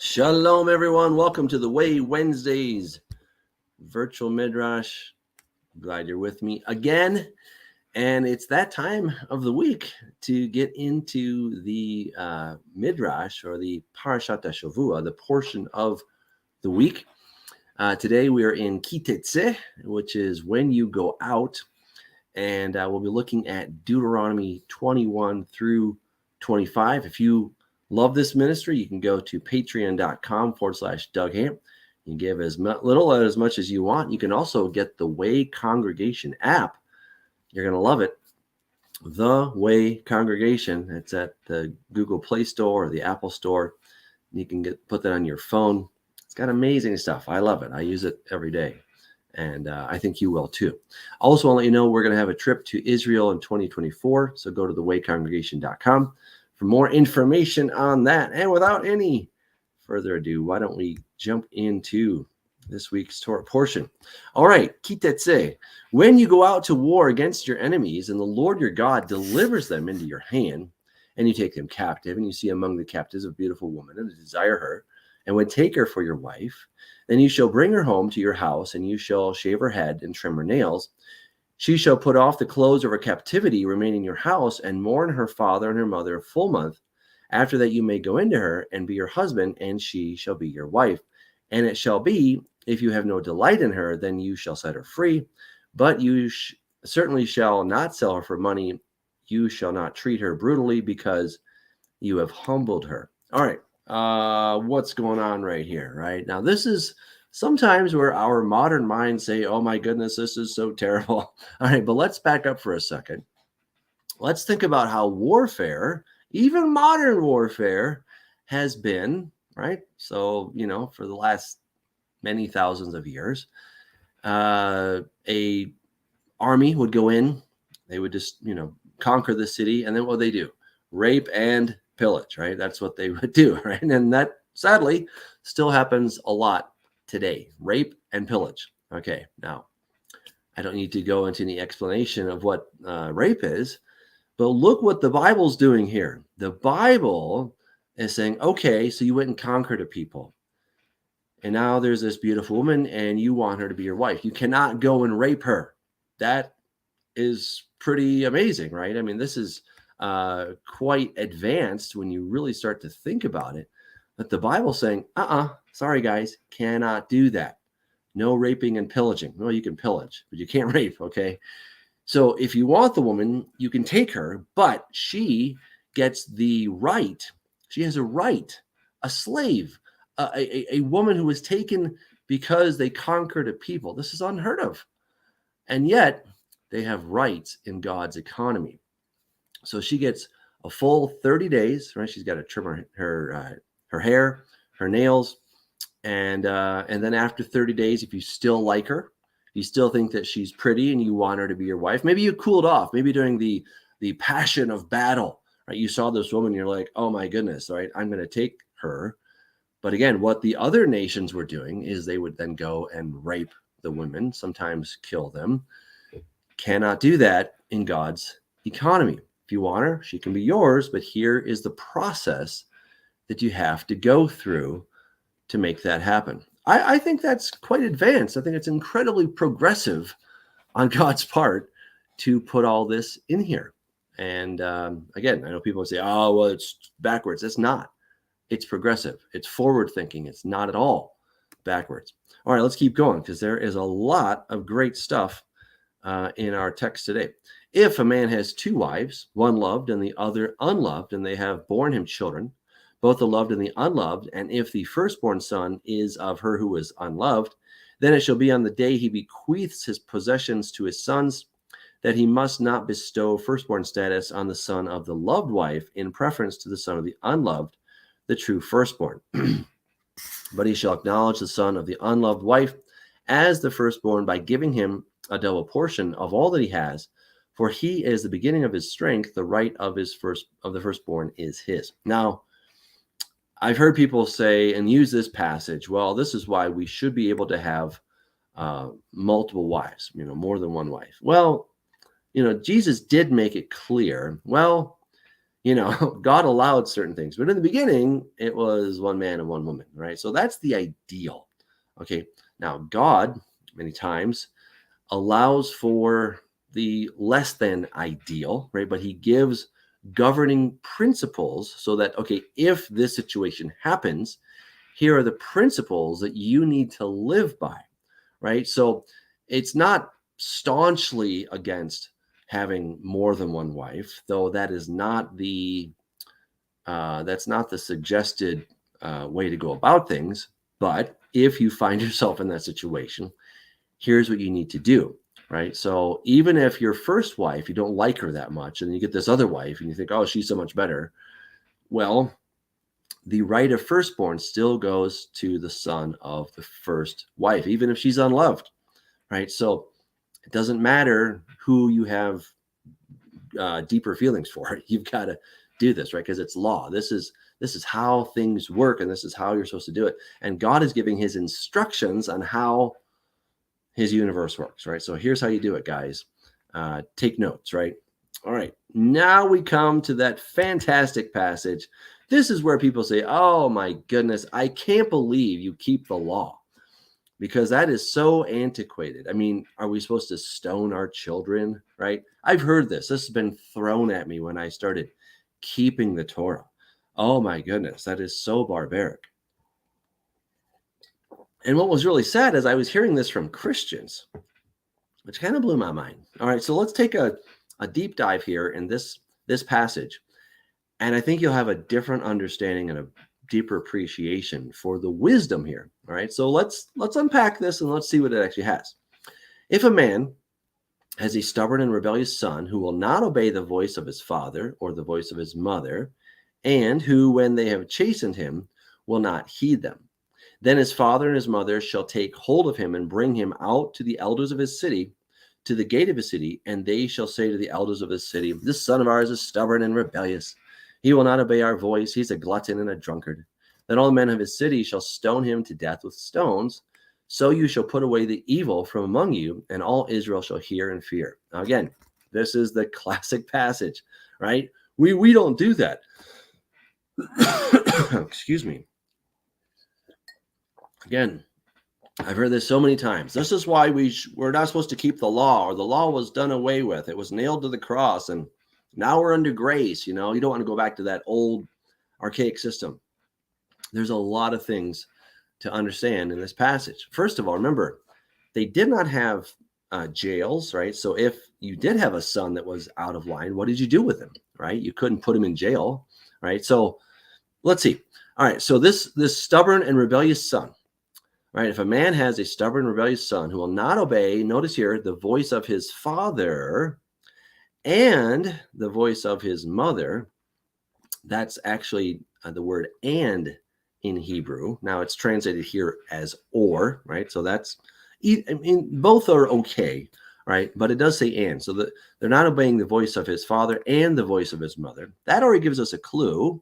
Shalom, everyone. Welcome to the Way Wednesdays virtual Midrash. Glad you're with me again. And it's that time of the week to get into the Midrash, or the Parashat HaShavua, the portion of the week. Today we are in Tetse, which is when you go out. And we'll be looking at Deuteronomy 21 through 25. If you love this ministry, you can go to patreon.com/Doug Hamp. You can give as little or as much as you want. You can also get the Way Congregation app. You're going to love it. The Way Congregation. It's at the Google Play Store or the Apple Store. You can put that on your phone. It's got amazing stuff. I love it. I use it every day. And I think you will too. Also, I'll let you know we're going to have a trip to Israel in 2024. So go to thewaycongregation.com for more information on that. And without any further ado, why don't we jump into this week's Torah portion? All right, Tetse. When you go out to war against your enemies, and the Lord your God delivers them into your hand, and you take them captive, and you see among the captives a beautiful woman, and desire her, and would take her for your wife, then you shall bring her home to your house, and you shall shave her head and trim her nails. She shall put off the clothes of her captivity, remain in your house, and mourn her father and her mother a full month. After that you may go into her and be your husband, and she shall be your wife. And it shall be, if you have no delight in her, then you shall set her free. But you certainly shall not sell her for money. You shall not treat her brutally, because you have humbled her. All right. What's going on right here, right? Now, this is sometimes where our modern minds say, oh my goodness, this is so terrible. All right, but let's back up for a second. Let's think about how warfare, even modern warfare, has been, right? So, for the last many thousands of years, a army would go in, they would just, conquer the city, and then what they do? Rape and pillage, right? That's what they would do, right? And that sadly still happens a lot today. Rape and pillage. Okay, now I don't need to go into any explanation of what rape is, but look what the Bible's doing here. The Bible is saying, okay, so you went and conquered a people, and now there's this beautiful woman, and you want her to be your wife. You cannot go and rape her. That is pretty amazing, right? I mean, this is quite advanced when you really start to think about it. But the Bible's saying, sorry guys, cannot do that. No raping and pillaging. Well, you can pillage, but you can't rape, okay? So if you want the woman, you can take her, but she gets the right. She has a right, a slave, a woman who was taken because they conquered a people. This is unheard of. And yet they have rights in God's economy. So she gets a full 30 days, right? She's got to trim her hair, her nails, and then after 30 days, if you still like her, you still think that she's pretty and you want her to be your wife, maybe you cooled off, maybe during the passion of battle, right? You saw this woman, you're like, oh my goodness, right? I'm going to take her. But again, what the other nations were doing is they would then go and rape the women, sometimes kill them. Cannot do that in God's economy. If you want her, she can be yours, but here is the process that you have to go through to make that happen. I think that's quite advanced. I think it's incredibly progressive on God's part to put all this in here. And again, I know people say, oh, well, it's backwards. It's not. It's progressive. It's forward thinking. It's not at all backwards. All right, let's keep going, because there is a lot of great stuff in our text today. If a man has two wives, one loved and the other unloved, and they have borne him children, both the loved and the unloved, and if the firstborn son is of her who is unloved, then it shall be on the day he bequeaths his possessions to his sons, that he must not bestow firstborn status on the son of the loved wife in preference to the son of the unloved, the true firstborn. But he shall acknowledge the son of the unloved wife as the firstborn by giving him a double portion of all that he has, for he is the beginning of his strength. The right of the firstborn is his. Now, I've heard people say and use this passage, well, this is why we should be able to have multiple wives, more than one wife. Well, Jesus did make it clear. Well, God allowed certain things, but in the beginning, it was one man and one woman, right? So that's the ideal. Okay. Now, God, many times, allows for the less than ideal, right? But he gives governing principles so that, okay, if this situation happens, here are the principles that you need to live by, right? So it's not staunchly against having more than one wife, though that is not that's not the suggested way to go about things. But if you find yourself in that situation, here's what you need to do, right? So even if your first wife, you don't like her that much, and you get this other wife and you think, oh, she's so much better. Well, the right of firstborn still goes to the son of the first wife, even if she's unloved, right? So it doesn't matter who you have deeper feelings for. You've got to do this, right? Because it's law. This is how things work, and this is how you're supposed to do it. And God is giving his instructions on how his universe works, right? So here's how you do it, guys. Take notes, right? All right. Now we come to that fantastic passage. This is where people say, oh my goodness, I can't believe you keep the law, because that is so antiquated. I mean, are we supposed to stone our children, right? I've heard this. This has been thrown at me when I started keeping the Torah. Oh my goodness, that is so barbaric. And what was really sad is I was hearing this from Christians, which kind of blew my mind. All right, so let's take a deep dive here in this passage. And I think you'll have a different understanding and a deeper appreciation for the wisdom here. All right, so let's unpack this and let's see what it actually has. If a man has a stubborn and rebellious son who will not obey the voice of his father or the voice of his mother, and who, when they have chastened him, will not heed them, then his father and his mother shall take hold of him and bring him out to the elders of his city, to the gate of his city, and they shall say to the elders of his city, this son of ours is stubborn and rebellious. He will not obey our voice. He's a glutton and a drunkard. Then all the men of his city shall stone him to death with stones. So you shall put away the evil from among you, and all Israel shall hear and fear. Now, again, this is the classic passage, right? We don't do that. Excuse me. Again, I've heard this so many times. This is why we're not supposed to keep the law, or the law was done away with. It was nailed to the cross, and now we're under grace. You don't want to go back to that old archaic system. There's a lot of things to understand in this passage. First of all, remember, they did not have jails, right? So if you did have a son that was out of line, what did you do with him, right? You couldn't put him in jail, right? So let's see. All right, so this stubborn and rebellious son, right? If a man has a stubborn, rebellious son who will not obey, notice here, the voice of his father and the voice of his mother, that's actually the word "and" in Hebrew. Now it's translated here as "or," right? So that's, I mean, both are okay, right? But it does say "and." So that they're not obeying the voice of his father and the voice of his mother. That already gives us a clue.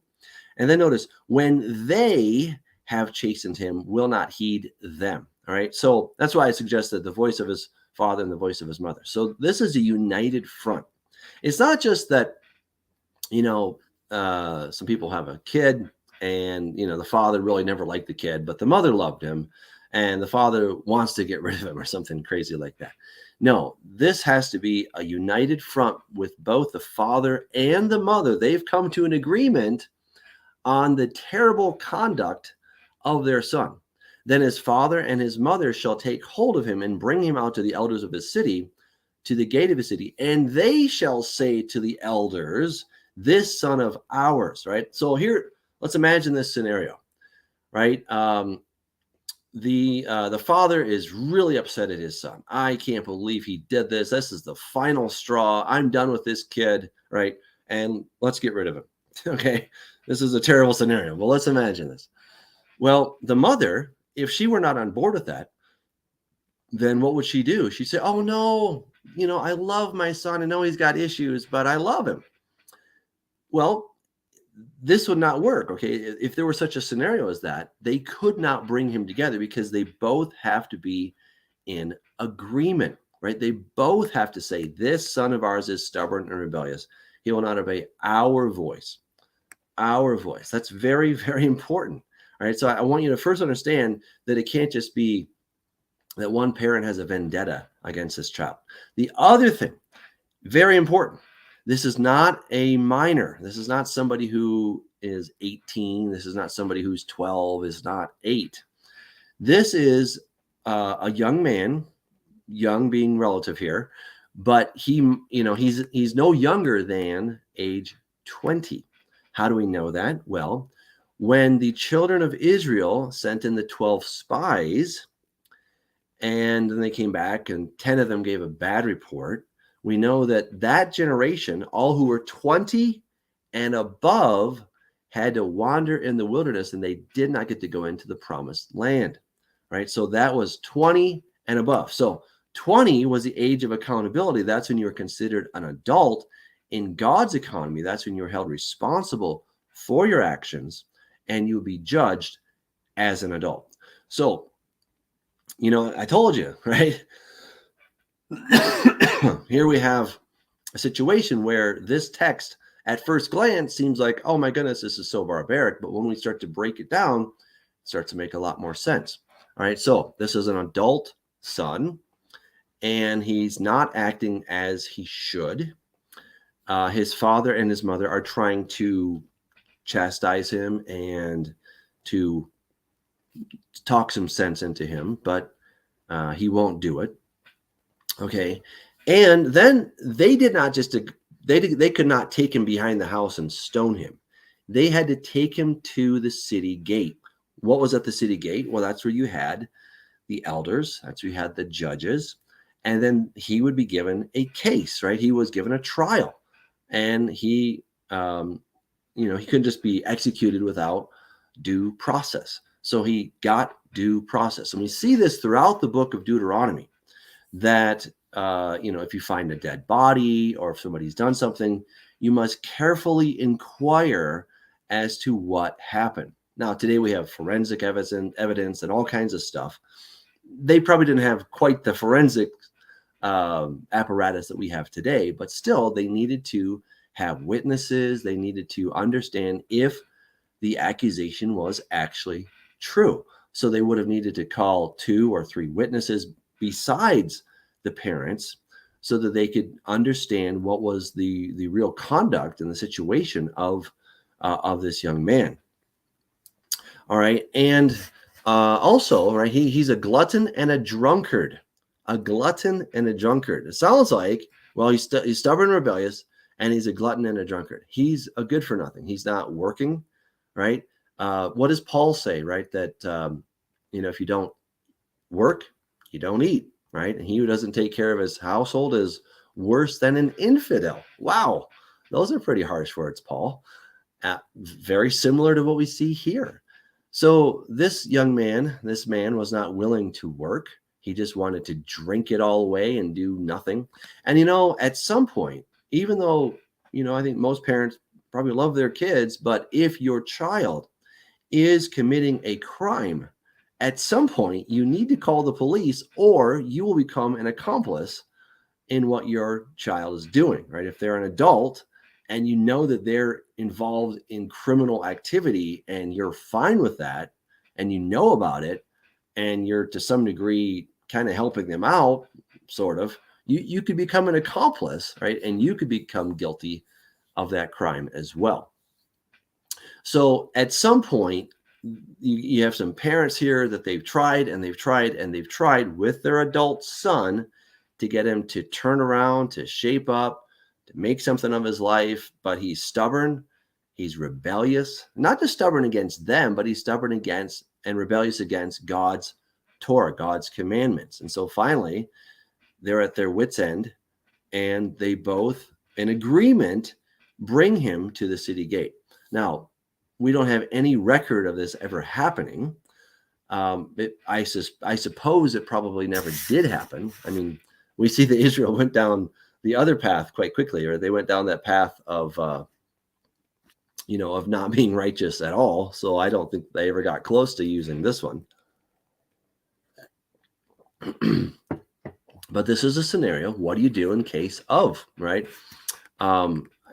And then notice, when they have chastened him, will not heed them. All right. So that's why I suggested the voice of his father and the voice of his mother. So this is a united front. It's not just that, some people have a kid and, the father really never liked the kid, but the mother loved him and the father wants to get rid of him or something crazy like that. No, this has to be a united front with both the father and the mother. They've come to an agreement on the terrible conduct of their son. Then his father and his mother shall take hold of him and bring him out to the elders of his city, to the gate of his city, and they shall say to the elders, this son of ours, right? So here, let's imagine this scenario, right? The father is really upset at his son. I can't believe he did this. This is the final straw. I'm done with this kid, right? And let's get rid of him. Okay, this is a terrible scenario. Well, let's imagine this. Well, the mother, if she were not on board with that, then what would she do? She'd say, oh no, I love my son. I know he's got issues, but I love him. Well, this would not work. Okay, if there were such a scenario as that, they could not bring him together because they both have to be in agreement, right? They both have to say, this son of ours is stubborn and rebellious. He will not obey our voice. Our voice. That's very, very important. All right. So I want you to first understand that it can't just be that one parent has a vendetta against his child. The other thing, very important, this is not a minor. This is not somebody who is 18. This is not somebody who's 12, is not 8. This is a young man, young being relative here, but he's no younger than age 20. How do we know that? Well, when the children of Israel sent in the 12 spies, and then they came back and 10 of them gave a bad report, we know that that generation, all who were 20 and above, had to wander in the wilderness, and they did not get to go into the promised land, right? So that was 20 and above. So 20 was the age of accountability. That's when you were considered an adult in God's economy. That's when you're held responsible for your actions, and you'll be judged as an adult. So, I told you, right? Here we have a situation where this text at first glance seems like, oh my goodness, this is so barbaric. But when we start to break it down, it starts to make a lot more sense. All right. So this is an adult son, and he's not acting as he should. His father and his mother are trying to chastise him and to talk some sense into him, but he won't do it. Okay. And then they did not just, they could not take him behind the house and stone him. They had to take him to the city gate. What was at the city gate? Well, that's where you had the elders. That's where you had the judges. And then he would be given a case, right? He was given a trial, and he couldn't just be executed without due process. So he got due process. And we see this throughout the book of Deuteronomy, that, if you find a dead body or if somebody's done something, you must carefully inquire as to what happened. Now, today we have forensic evidence and all kinds of stuff. They probably didn't have quite the forensic apparatus that we have today, but still they needed to have witnesses. They needed to understand if the accusation was actually true. So they would have needed to call 2 or 3 witnesses besides the parents, so that they could understand what was the real conduct and the situation of this young man. All right. And also, right, he's a glutton and a drunkard. A glutton and a drunkard. It sounds like, well, he's stubborn and rebellious, and he's a glutton and a drunkard. He's a good for nothing. He's not working, right? What does Paul say, right? That, if you don't work, you don't eat, right? And he who doesn't take care of his household is worse than an infidel. Wow. Those are pretty harsh words, Paul. Very similar to what we see here. So this man was not willing to work. He just wanted to drink it all away and do nothing. And, at some point, even though, I think most parents probably love their kids, but if your child is committing a crime, at some point you need to call the police, or you will become an accomplice in what your child is doing, right? If they're an adult and you know that they're involved in criminal activity and you're fine with that, and you know about it, and you're to some degree kind of helping them out, sort of, you could become an accomplice, right? And you could become guilty of that crime as well. So at some point, you have some parents here that they've tried with their adult son to get him to turn around, to shape up, to make something of his life, but he's stubborn, he's rebellious, not just stubborn against them, but he's stubborn against and rebellious against God's Torah, God's commandments. And so finally, they're at their wits' end, and they both, in agreement, bring him to the city gate. Now, we don't have any record of this ever happening. I suppose it probably never did happen. I mean, we see that Israel went down the other path quite quickly, or they went down that path of not being righteous at all. So I don't think they ever got close to using this one. But this is a scenario. What do you do in case of, right?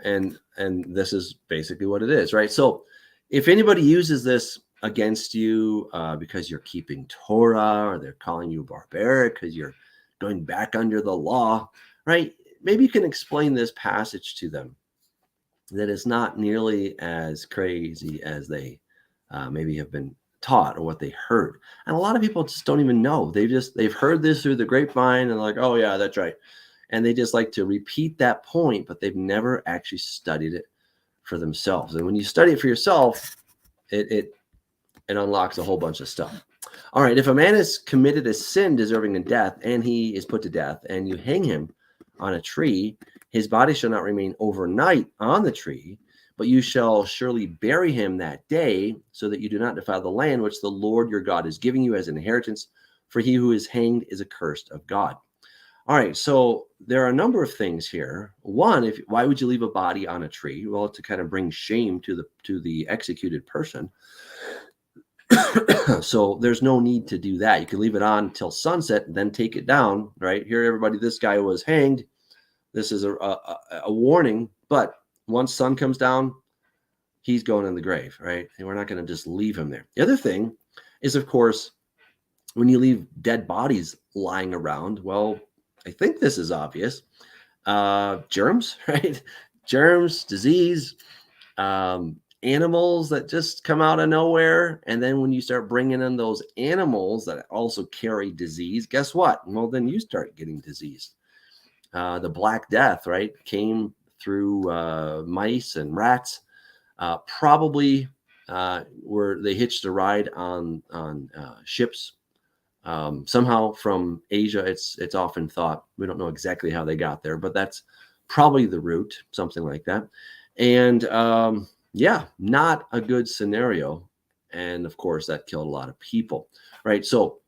and this is basically what it is, right? So if anybody uses this against you because you're keeping Torah, or they're calling you barbaric because you're going back under the law, right? Maybe you can explain this passage to them, that it's not nearly as crazy as they maybe have been taught or what they heard. And a lot of people just don't even know. They've heard this through the grapevine and like, oh yeah, that's right. And they just like to repeat that point, but they've never actually studied it for themselves. And when you study it for yourself, it unlocks a whole bunch of stuff. All right, if a man has committed a sin deserving of death, and he is put to death, and you hang him on a tree, his body shall not remain overnight on the tree, but you shall surely bury him that day, so that you do not defile the land which the Lord your God is giving you as an inheritance, for he who is hanged is accursed of God. All right, so there are a number of things here. One, why would you leave a body on a tree? Well, to kind of bring shame to the executed person. So there's no need to do that. You can leave it on till sunset and then take it down, right? Here, everybody, this guy was hanged. This is a warning, but once sun comes down, he's going in the grave, right? And we're not going to just leave him there. The other thing is, of course, when you leave dead bodies lying around, well, I think this is obvious. Germs, right? Germs, disease, animals that just come out of nowhere. And then when you start bringing in those animals that also carry disease, guess what? Well, then you start getting disease. The Black Death, right, came through mice and rats. Probably where they hitched a ride on ships. Somehow from Asia, it's often thought. We don't know exactly how they got there, but that's probably the route, something like that. And yeah, not a good scenario. And of course, that killed a lot of people, right? So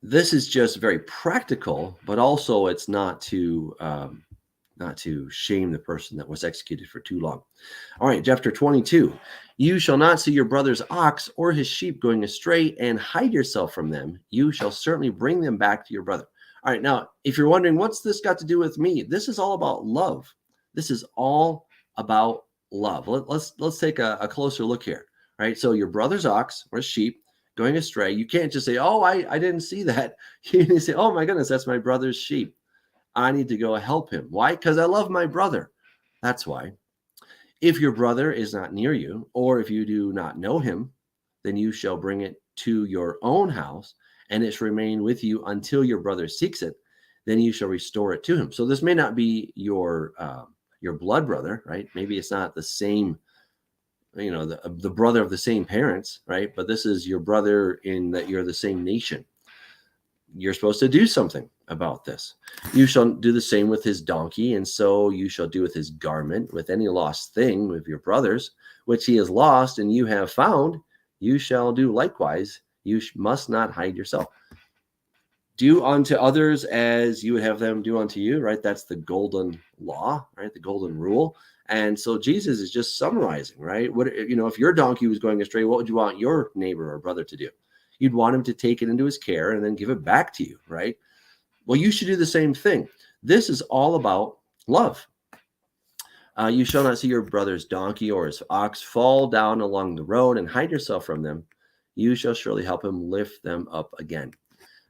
this is just very practical, but also it's not to shame the person that was executed for too long. All right, chapter 22. You shall not see your brother's ox or his sheep going astray and hide yourself from them. You shall certainly bring them back to your brother. All right, now, if you're wondering, what's this got to do with me? This is all about love. This is all about love. Let's take a closer look here. All right, so your brother's ox or sheep going astray. You can't just say, oh, I didn't see that. You need to say, oh my goodness, that's my brother's sheep. I need to go help him. Why? Because I love my brother. That's why. If your brother is not near you, or if you do not know him, then you shall bring it to your own house, and it shall remain with you until your brother seeks it. Then you shall restore it to him. So this may not be your blood brother, right? Maybe it's not the same, the brother of the same parents, right? But this is your brother in that you're the same nation. You're supposed to do something about this. You shall do the same with his donkey, and so you shall do with his garment, with any lost thing with your brothers, which he has lost and you have found. You shall do likewise. You must not hide yourself. Do unto others as you would have them do unto you, right? That's the golden law, right? The golden rule. And so Jesus is just summarizing, right? What, if your donkey was going astray, what would you want your neighbor or brother to do? You'd want him to take it into his care and then give it back to you, right? Well, you should do the same thing. This is all about love. You shall not see your brother's donkey or his ox fall down along the road and hide yourself from them. You shall surely help him lift them up again.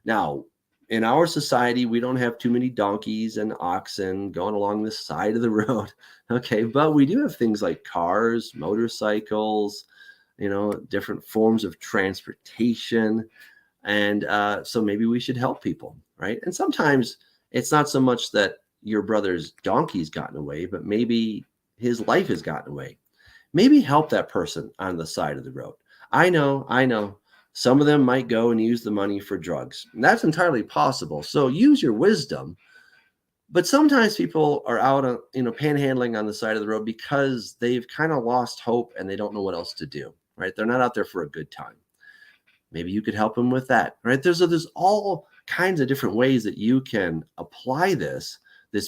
Now, in our society, we don't have too many donkeys and oxen going along the side of the road, okay? But we do have things like cars, motorcycles, different forms of transportation. And so maybe we should help people, right? And sometimes it's not so much that your brother's donkey's gotten away, but maybe his life has gotten away. Maybe help that person on the side of the road. I know. Some of them might go and use the money for drugs. And that's entirely possible. So use your wisdom. But sometimes people are out, panhandling on the side of the road because they've kind of lost hope and they don't know what else to do, right? They're not out there for a good time. Maybe you could help them with that, right? There's all kinds of different ways that you can apply this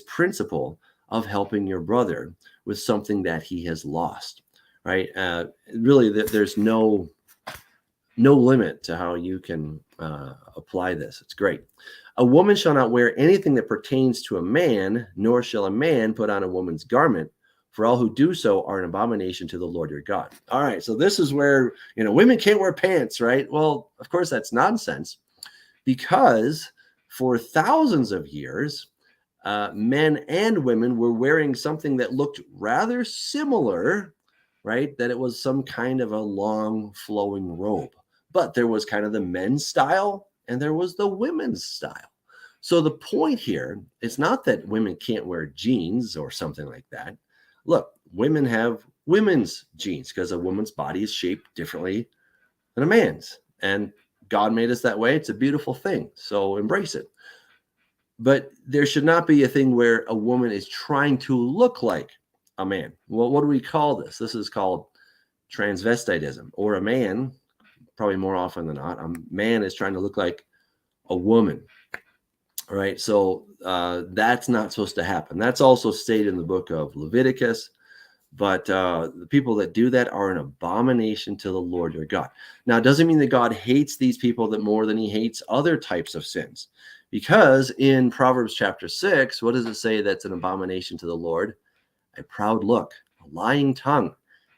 principle of helping your brother with something that he has lost, right? Really, there's no limit to how you can apply this. It's great. A woman shall not wear anything that pertains to a man, nor shall a man put on a woman's garment. For all who do so are an abomination to the Lord your God. All right, so this is where, women can't wear pants, right? Well, of course, that's nonsense, because for thousands of years, men and women were wearing something that looked rather similar, right? That it was some kind of a long flowing robe. But there was kind of the men's style and there was the women's style. So the point here is not that women can't wear jeans or something like that. Look, women have women's jeans because a woman's body is shaped differently than a man's. And God made us that way. It's a beautiful thing. So embrace it. But there should not be a thing where a woman is trying to look like a man. Well, what do we call this? This is called transvestitism. Or a man, probably more often than not, a man is trying to look like a woman. All right, so that's not supposed to happen. That's also stated in the book of Leviticus. But the people that do that are an abomination to the Lord your God. Now, it doesn't mean that God hates these people that more than he hates other types of sins. Because in Proverbs chapter 6, what does it say that's an abomination to the Lord? A proud look, a lying tongue,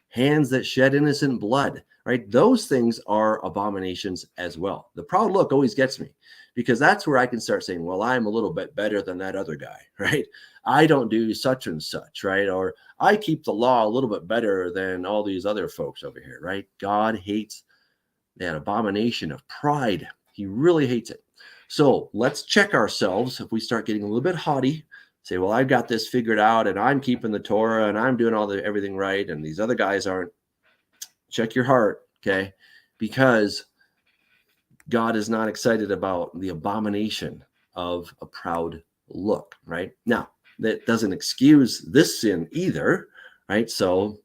hands that shed innocent blood, right? Those things are abominations as well. The proud look always gets me, because that's where I can start saying, well, I'm a little bit better than that other guy, right? I don't do such and such, right? Or I keep the law a little bit better than all these other folks over here, right? God hates that abomination of pride. He really hates it. So let's check ourselves. If we start getting a little bit haughty, say, well, I've got this figured out and I'm keeping the Torah and I'm doing everything right and these other guys aren't. Check your heart, okay? Because God is not excited about the abomination of a proud look, right? Now, that doesn't excuse this sin either, right? So,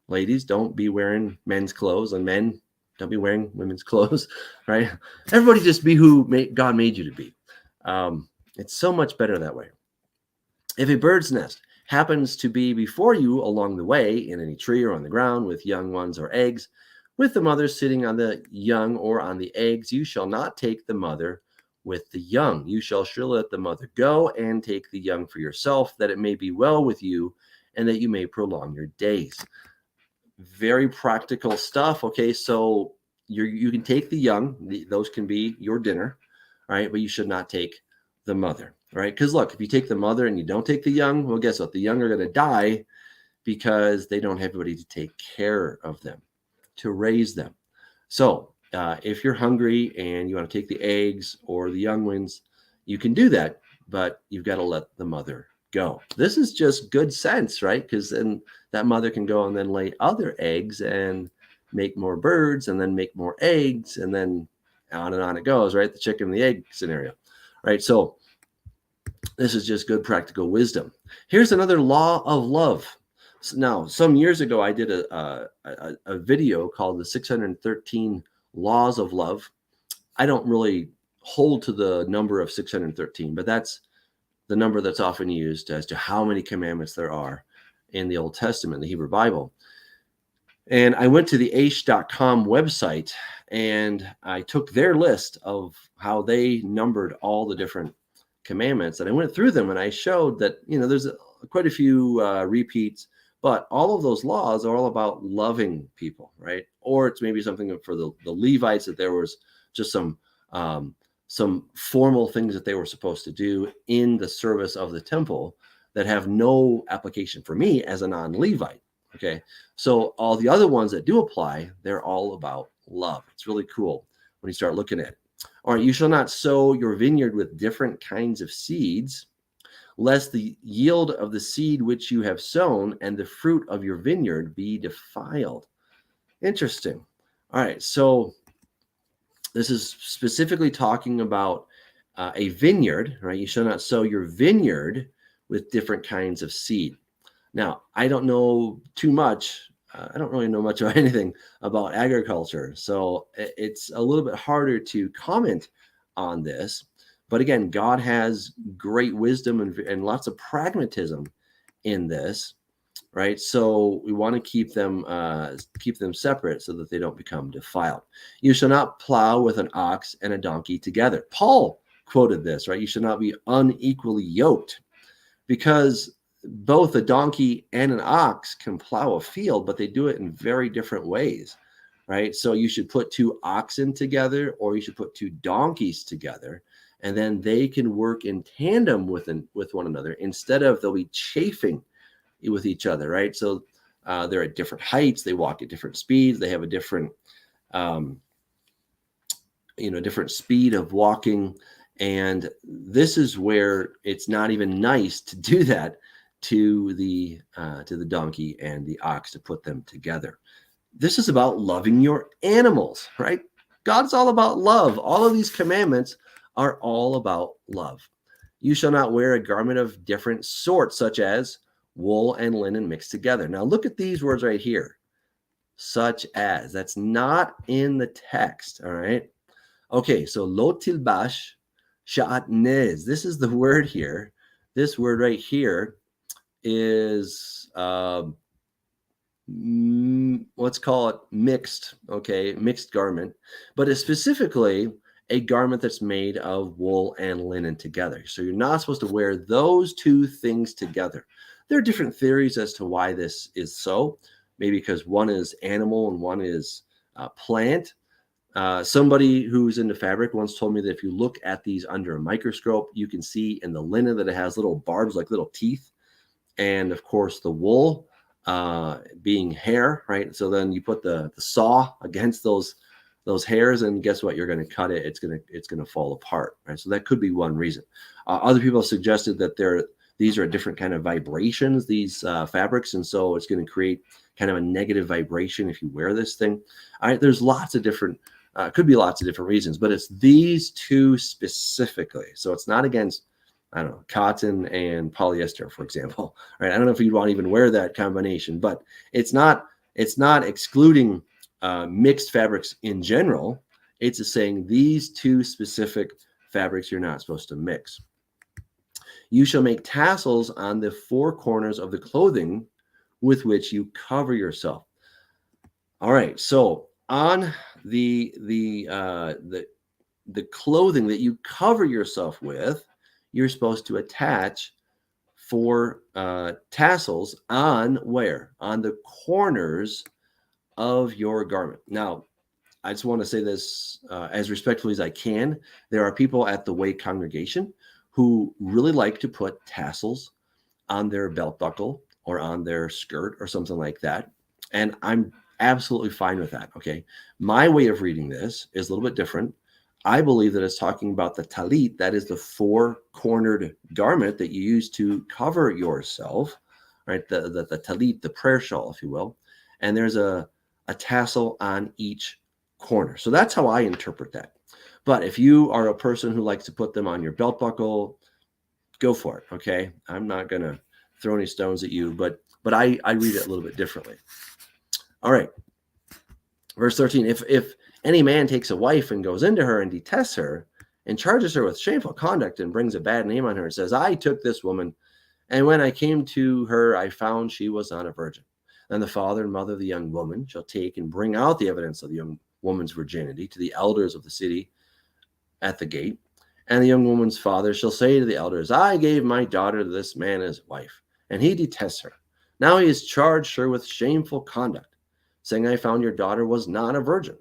ladies, don't be wearing men's clothes, and men, don't be wearing women's clothes, right? Everybody just be who God made you to be. It's so much better that way. If a bird's nest happens to be before you along the way in any tree or on the ground with young ones or eggs, with the mother sitting on the young or on the eggs, you shall not take the mother with the young. You shall surely let the mother go and take the young for yourself, that it may be well with you and that you may prolong your days. Very practical stuff. Okay, so you can take the young. Those can be your dinner, right? But you should not take the mother, right? Because look, if you take the mother and you don't take the young, well, guess what? The young are going to die because they don't have anybody to take care of them, to raise them. So if you're hungry and you want to take the eggs or the young ones, you can do that, but you've got to let the mother go. This is just good sense, right? Because then that mother can go and then lay other eggs and make more birds and then make more eggs, and then on and on it goes, right? The chicken and the egg scenario, right? So this is just good practical wisdom. Here's another law of love. Now, some years ago, I did a video called the 613 Laws of Love. I don't really hold to the number of 613, but that's the number that's often used as to how many commandments there are in the Old Testament, the Hebrew Bible. And I went to the aish.com website and I took their list of how they numbered all the different commandments. And I went through them and I showed that, there's quite a few repeats, but all of those laws are all about loving people, right? Or it's maybe something for the Levites, that there was just some formal things that they were supposed to do in the service of the temple that have no application for me as a non-Levite. Okay, so all the other ones that do apply, they're all about love. It's really cool when you start looking at it. All right, you shall not sow your vineyard with different kinds of seeds, lest the yield of the seed which you have sown and the fruit of your vineyard be defiled. Interesting. All right, so this is specifically talking about a vineyard, right? You shall not sow your vineyard with different kinds of seed. Now, I don't know too much. I don't really know much of anything about agriculture, so it's a little bit harder to comment on this. But again, God has great wisdom and lots of pragmatism in this, right? So we want to keep them separate so that they don't become defiled. You shall not plow with an ox and a donkey together. Paul quoted this, right? You should not be unequally yoked, because both a donkey and an ox can plow a field, but they do it in very different ways, right? So you should put two oxen together, or you should put two donkeys together, and then they can work in tandem with one another, instead of they'll be chafing with each other, right? So they're at different heights, they walk at different speeds, they have a different different speed of walking. And this is where it's not even nice to do that to the donkey and the ox, to put them together. This is about loving your animals, right? God's all about love. All of these commandments are all about love. You shall not wear a garment of different sorts, such as wool and linen mixed together. Now look at these words right here. Such as. That's not in the text, all right? Okay, so lo tilbash sha'atnez. This is the word here. This word right here is let's call it mixed, okay, mixed garment, but it's specifically a garment that's made of wool and linen together. So you're not supposed to wear those two things together. There are different theories as to why this is so. Maybe because one is animal and one is plant. Somebody who's into fabric once told me that if you look at these under a microscope, you can see in the linen that it has little barbs like little teeth. And of course, the wool being hair, right? So then you put the saw against those hairs, and guess what? You're going to cut it. It's going to fall apart, right? So that could be one reason. Other people have suggested that these are a different kind of vibrations, these fabrics, and so it's going to create kind of a negative vibration if you wear this thing. All right, there's lots of different, could be lots of different reasons, but it's these two specifically. So it's not against, I don't know, cotton and polyester, for example. Right? I don't know if you'd want to even wear that combination, but it's not excluding mixed fabrics in general. It's just saying these two specific fabrics you're not supposed to mix. You shall make tassels on the four corners of the clothing with which you cover yourself. All right, so on the clothing that you cover yourself with, you're supposed to attach four tassels on where? On the corners of your garment. Now, I just want to say this as respectfully as I can. There are people at the Way congregation who really like to put tassels on their belt buckle or on their skirt or something like that. And I'm absolutely fine with that, okay? My way of reading this is a little bit different. I believe that it's talking about the talit, that is the four-cornered garment that you use to cover yourself, right? The talit, the prayer shawl, if you will. And there's a tassel on each corner. So that's how I interpret that. But if you are a person who likes to put them on your belt buckle, go for it, okay? I'm not going to throw any stones at you, but I read it a little bit differently. All right. Verse 13, if any man takes a wife and goes into her and detests her and charges her with shameful conduct and brings a bad name on her and says, I took this woman, and when I came to her, I found she was not a virgin. Then the father and mother of the young woman shall take and bring out the evidence of the young woman's virginity to the elders of the city at the gate. And the young woman's father shall say to the elders, I gave my daughter to this man as wife, and he detests her. Now he has charged her with shameful conduct, saying, I found your daughter was not a virgin.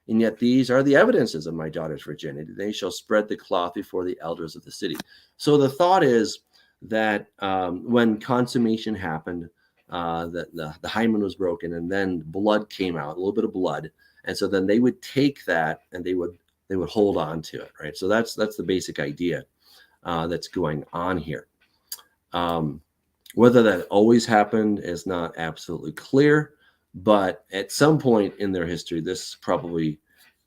And yet these are the evidences of my daughter's virginity. They shall spread the cloth before the elders of the city. So the thought is that when consummation happened, that the hymen was broken, and then blood came out, a little bit of blood. And so then they would take that and they would hold on to it, right? So that's the basic idea that's going on here. Whether that always happened is not absolutely clear, but at some point in their history, this probably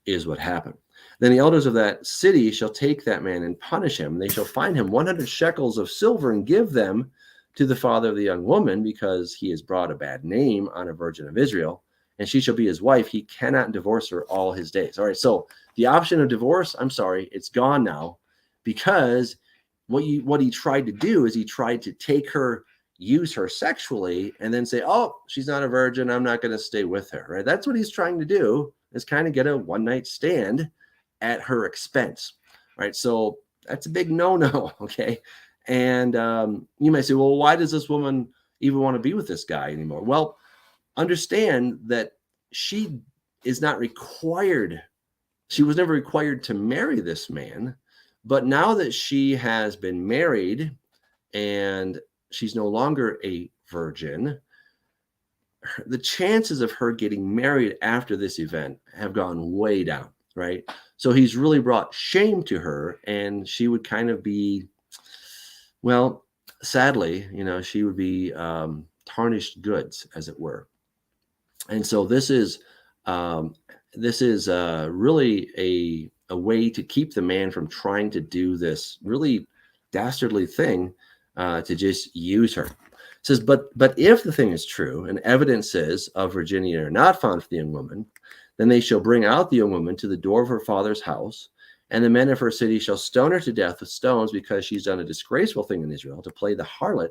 is what happened. Then the elders of that city shall take that man and punish him. They shall fine him 100 shekels of silver and give them to the father of the young woman, because he has brought a bad name on a virgin of Israel, and she shall be his wife. He cannot divorce her all his days. All right, so the option of divorce, I'm sorry, it's gone now, because what he tried to do is he tried to take her, use her sexually, and then say, oh, she's not a virgin, I'm not going to stay with her, right? That's what he's trying to do, is kind of get a one-night stand at her expense, right? So that's a big no-no, okay? And you may say, well, why does this woman even want to be with this guy anymore? Well, understand that she is not required. She was never required to marry this man. But now that she has been married and she's no longer a virgin, the chances of her getting married after this event have gone way down, right? So he's really brought shame to her, and she would kind of be, well, sadly, she would be tarnished goods, as it were. And so this is really a way to keep the man from trying to do this really dastardly thing, to just use her. It says, but if the thing is true, and evidences of virginity are not found for the young woman, then they shall bring out the young woman to the door of her father's house, and the men of her city shall stone her to death with stones, because she's done a disgraceful thing in Israel, to play the harlot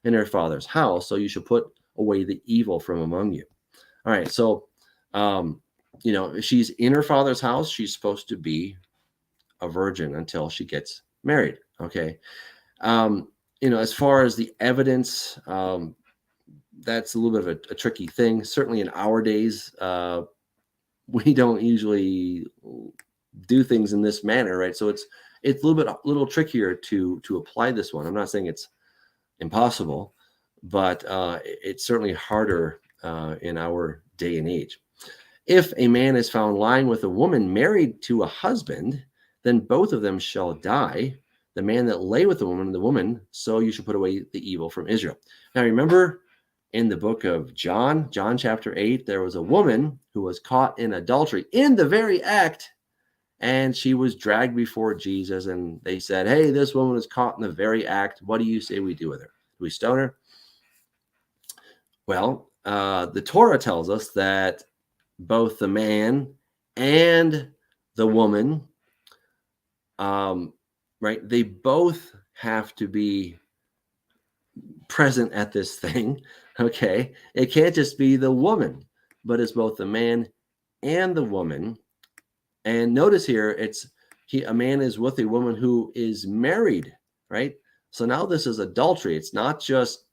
in her father's house. So you shall put away the evil from among you. All right, so if she's in her father's house, she's supposed to be a virgin until she gets married. Okay. As far as the evidence, that's a little bit of a tricky thing. Certainly in our days, we don't usually do things in this manner, right? So it's a little trickier to apply this one. I'm not saying it's impossible, but it's certainly harder in our day and age. If a man is found lying with a woman married to a husband, then both of them shall die, the man that lay with the woman and the woman, so you should put away the evil from Israel. Now remember, in the book of John chapter 8, there was a woman who was caught in adultery in the very act, and she was dragged before Jesus, and they said, hey, this woman was caught in the very act. What do you say we do with her? Do we stone her? Well, the Torah tells us that both the man and the woman, right, they both have to be present at this thing. Okay, it can't just be the woman, but it's both the man and the woman. And notice here, a man is with a woman who is married, right? So now this is adultery. It's not just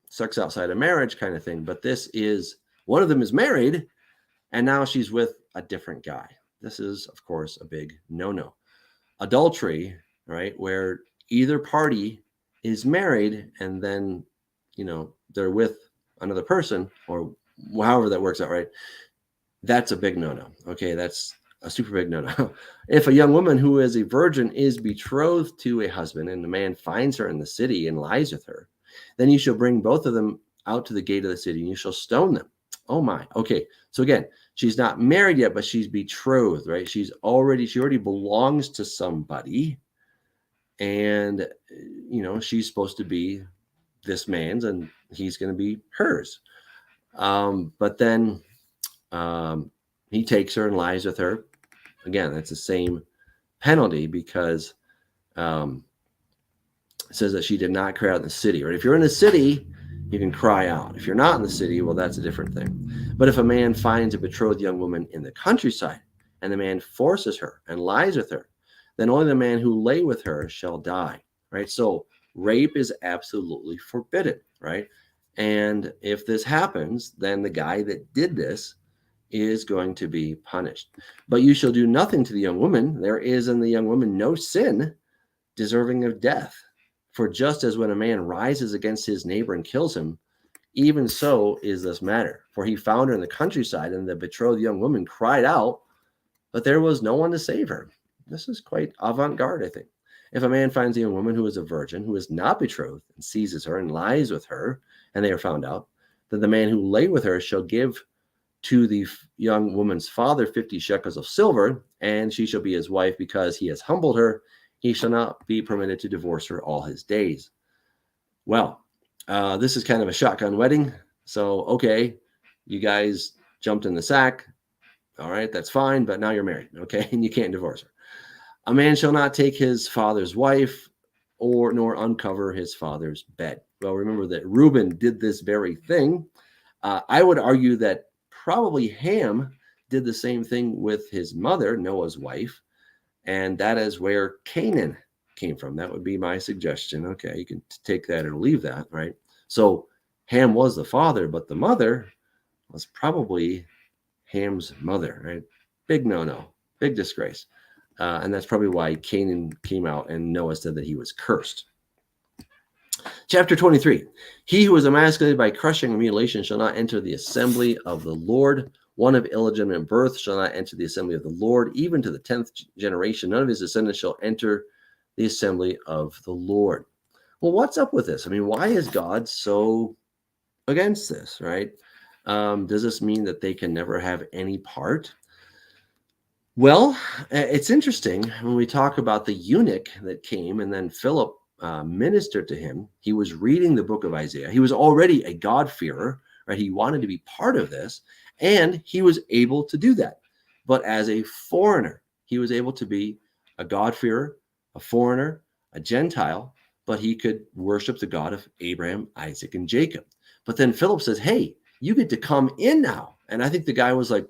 sex outside of marriage kind of thing, but this is, one of them is married, and now she's with a different guy. This is, of course, a big no-no. Adultery, right, where either party is married and then, they're with another person, or however that works out, right? That's a big no-no. Okay, that's a super big no-no. If a young woman who is a virgin is betrothed to a husband, and the man finds her in the city and lies with her, then you shall bring both of them out to the gate of the city, and you shall stone them. Oh my. Okay, so again, she's not married yet, but she's betrothed, right? She already belongs to somebody, and she's supposed to be this man's, and he's going to be hers. But then he takes her and lies with her. Again, that's the same penalty, because it says that she did not cry out in the city, right? If you're in the city, you can cry out. If you're not in the city, well, that's a different thing. But if a man finds a betrothed young woman in the countryside, and the man forces her and lies with her, then only the man who lay with her shall die, right? So rape is absolutely forbidden, right? And if this happens, then the guy that did this is going to be punished. But you shall do nothing to the young woman. There is in the young woman no sin deserving of death. For just as when a man rises against his neighbor and kills him, even so is this matter. For he found her in the countryside, and the betrothed young woman cried out, but there was no one to save her. This is quite avant-garde, I think. If a man finds a young woman who is a virgin, who is not betrothed, and seizes her and lies with her, and they are found out, then the man who lay with her shall give to the young woman's father 50 shekels of silver, and she shall be his wife, because he has humbled her. He shall not be permitted to divorce her all his days. Well, this is kind of a shotgun wedding. So, okay, you guys jumped in the sack. All right, that's fine, but now you're married, okay, and you can't divorce her. A man shall not take his father's wife, nor uncover his father's bed. Well, remember that Reuben did this very thing. I would argue that probably Hamp did the same thing with his mother, Noah's wife, and that is where Canaan came from. That would be my suggestion. Okay, you can take that or leave that, right? So Ham was the father, but the mother was probably Ham's mother, right? Big no-no, big disgrace. And that's probably why Canaan came out and Noah said that he was cursed. Chapter 23, he who is emasculated by crushing or mutilation shall not enter the assembly of the Lord. One of illegitimate birth shall not enter the assembly of the Lord, even to the 10th generation. None of his descendants shall enter the assembly of the Lord. Well, what's up with this? I mean, why is God so against this, right? Does this mean that they can never have any part? Well, it's interesting when we talk about the eunuch that came and then Philip ministered to him. He was reading the book of Isaiah. He was already a God-fearer, right? He wanted to be part of this, and he was able to do that. But as a foreigner, he was able to be a God-fearer, a foreigner, a Gentile, but he could worship the God of Abraham, Isaac, and Jacob. But then Philip says, hey, you get to come in now. And I think the guy was like,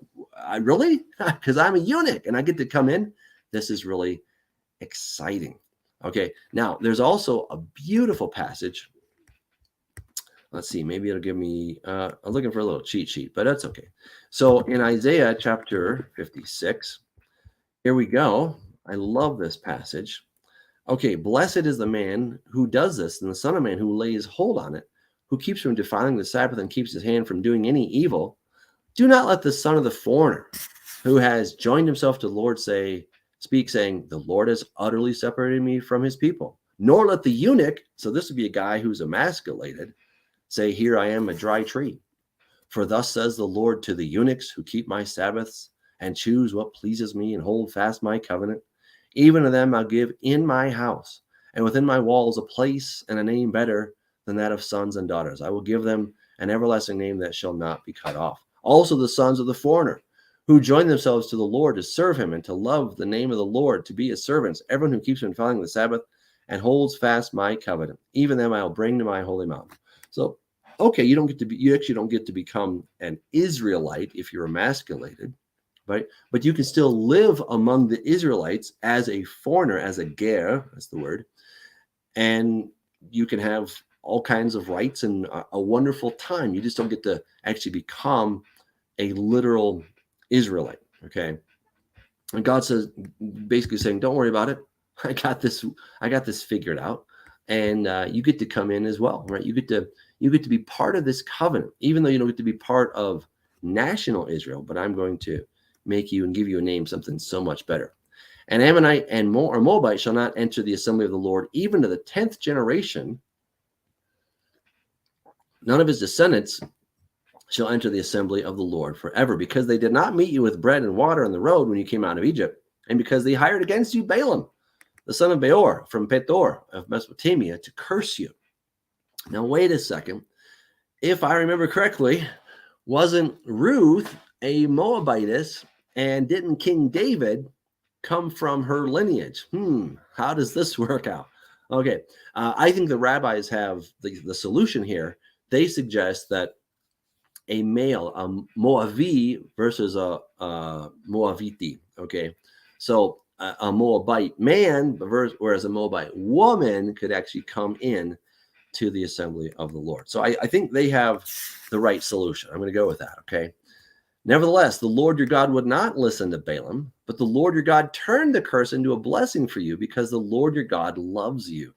really? Because I'm a eunuch and I get to come in. This is really exciting. Okay, now there's also a beautiful passage. Let's see, maybe it'll give me, I'm looking for a little cheat sheet, but that's okay. So in Isaiah chapter 56, here we go. I love this passage. Okay, blessed is the man who does this, and the Son of Man who lays hold on it, who keeps from defiling the Sabbath and keeps his hand from doing any evil. Do not let the son of the foreigner who has joined himself to the Lord speak, saying, the Lord has utterly separated me from his people. Nor let the eunuch, so this would be a guy who's emasculated, say, here I am, a dry tree. For thus says the Lord to the eunuchs who keep my Sabbaths and choose what pleases me and hold fast my covenant. Even to them I'll give in my house and within my walls a place and a name better than that of sons and daughters. I will give them an everlasting name that shall not be cut off. Also the sons of the foreigner who join themselves to the Lord to serve him and to love the name of the Lord, to be his servants, everyone who keeps from following the Sabbath and holds fast my covenant. Even them I will bring to my holy mountain. So, okay, you actually don't get to become an Israelite if you're emasculated, right? But you can still live among the Israelites as a foreigner, as a ger, that's the word, and you can have all kinds of rights and a wonderful time. You just don't get to actually become a literal Israelite, okay? And God says, basically saying, don't worry about it. I got this figured out. And you get to come in as well, right? You get to be part of this covenant, even though you don't get to be part of national Israel, but I'm going to make you and give you a name, something so much better. And Ammonite and Moabite shall not enter the assembly of the Lord, even to the 10th generation. None of his descendants shall enter the assembly of the Lord forever, because they did not meet you with bread and water on the road when you came out of Egypt, and because they hired against you Balaam, the son of Beor from Petor of Mesopotamia, to curse you. Now, wait a second. If I remember correctly, wasn't Ruth a Moabitess, and didn't King David come from her lineage? How does this work out? Okay, I think the rabbis have the solution here. They suggest that a male, a Moavi versus a Moaviti, okay? So a Moabite man, whereas a Moabite woman could actually come in to the assembly of the Lord. So I think they have the right solution. I'm going to go with that, okay? Nevertheless, the Lord your God would not listen to Balaam, but the Lord your God turned the curse into a blessing for you, because the Lord your God loves you.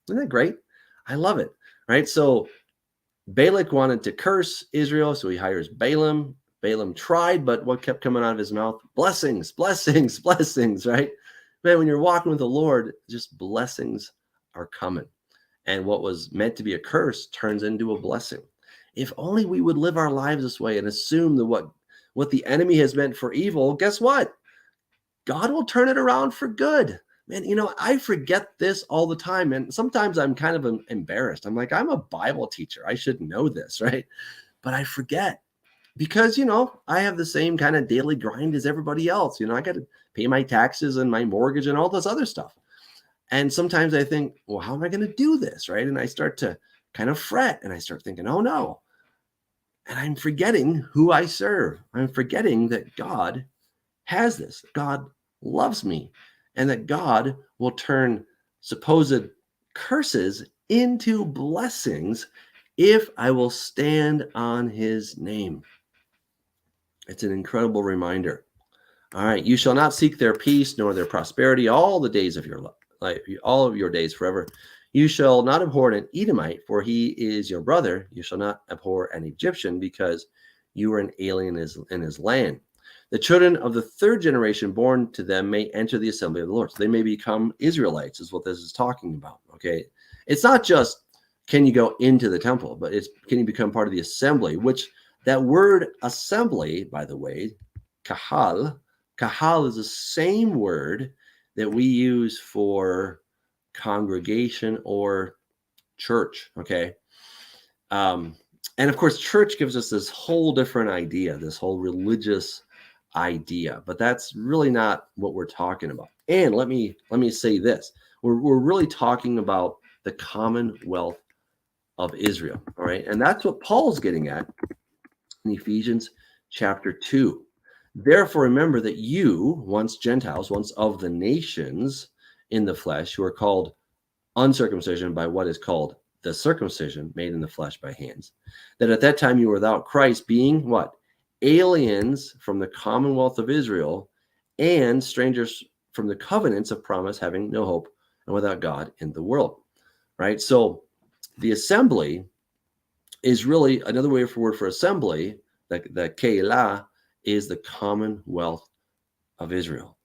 Isn't that great? I love it, right? So Balak wanted to curse Israel, so he hires Balaam. Balaam tried, but what kept coming out of his mouth? Blessings, blessings, blessings, right? Man, when you're walking with the Lord, just blessings are coming. And what was meant to be a curse turns into a blessing. If only we would live our lives this way and assume that what the enemy has meant for evil, guess what? God will turn it around for good. Man, I forget this all the time. And sometimes I'm kind of embarrassed. I'm like, I'm a Bible teacher. I should know this, right? But I forget because, I have the same kind of daily grind as everybody else. I got to pay my taxes and my mortgage and all this other stuff. And sometimes I think, well, how am I going to do this, right? And I start to kind of fret and I start thinking, oh, no. And I'm forgetting who I serve. I'm forgetting that God has this. God loves me, and that God will turn supposed curses into blessings if I will stand on his name. It's an incredible reminder. All right, you shall not seek their peace nor their prosperity all the days of your life, all of your days forever. You shall not abhor an Edomite, for he is your brother. You shall not abhor an Egyptian, because you are an alien in his land. The children of the third generation born to them may enter the assembly of the Lord. So they may become Israelites, is what this is talking about. Okay, it's not just can you go into the temple, but it's can you become part of the assembly, which that word assembly, by the way, kahal is the same word that we use for congregation or church, okay? And of course, church gives us this whole different idea, this whole religious idea, but that's really not what we're talking about. And let me say this. We're really talking about the commonwealth of Israel, all right? And that's what Paul's getting at in Ephesians chapter 2. Therefore, remember that you, once Gentiles, once of the nations in the flesh, who are called uncircumcision by what is called the circumcision made in the flesh by hands, that at that time you were without Christ, being what? Aliens from the commonwealth of Israel and strangers from the covenants of promise, having no hope and without God in the world, right? So the assembly is really another word for assembly, the Keilah, is the commonwealth of Israel.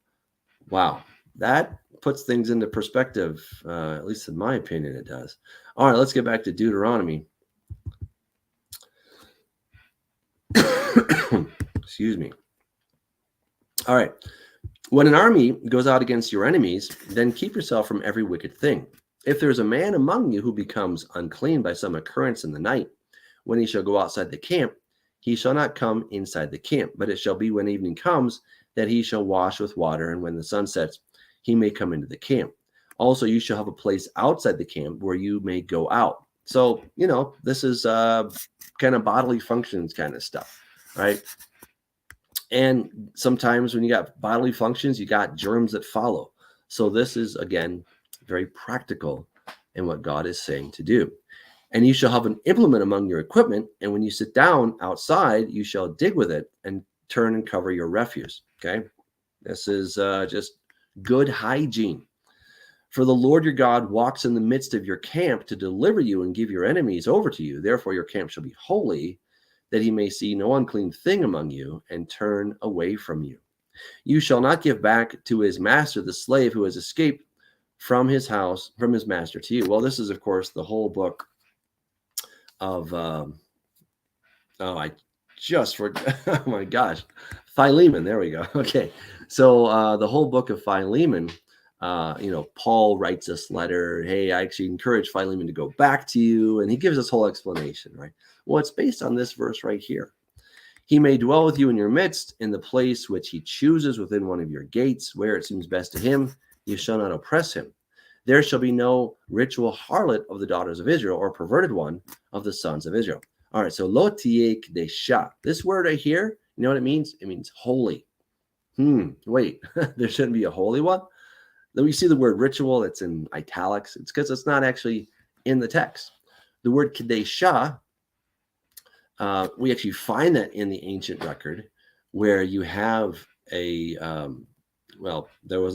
Wow, that puts things into perspective, at least in my opinion, it does. All right, let's get back to Deuteronomy. Excuse me. All right. When an army goes out against your enemies, then keep yourself from every wicked thing. If there is a man among you who becomes unclean by some occurrence in the night, when he shall go outside the camp, he shall not come inside the camp, but it shall be when evening comes that he shall wash with water, and when the sun sets, he may come into the camp. Also, you shall have a place outside the camp where you may go out. So, this is kind of bodily functions kind of stuff, right? And sometimes when you got bodily functions, you got germs that follow. So this is, again, very practical in what God is saying to do. And you shall have an implement among your equipment, and when you sit down outside, you shall dig with it and turn and cover your refuse. Okay, this is just good hygiene. For the Lord your God walks in the midst of your camp to deliver you and give your enemies over to you. Therefore your camp shall be holy, that he may see no unclean thing among you and turn away from you. You shall not give back to his master the slave who has escaped from his house, from his master to you. Well, this is, of course, the whole book of, I just forgot, oh my gosh, Philemon, there we go. Okay, so the whole book of Philemon, Paul writes this letter, hey, I actually encourage Philemon to go back to you, and he gives this whole explanation, right? Well, it's based on this verse right here. He may dwell with you in your midst, in the place which he chooses within one of your gates, where it seems best to him. You shall not oppress him. There shall be no ritual harlot of the daughters of Israel, or perverted one of the sons of Israel. All right, so lo tieh kedeshah. This word right here, you know what it means? It means holy. Wait, there shouldn't be a holy one? Then we see the word ritual, it's in italics. It's because it's not actually in the text. The word kedeshah, we actually find that in the ancient record, where you have a, there was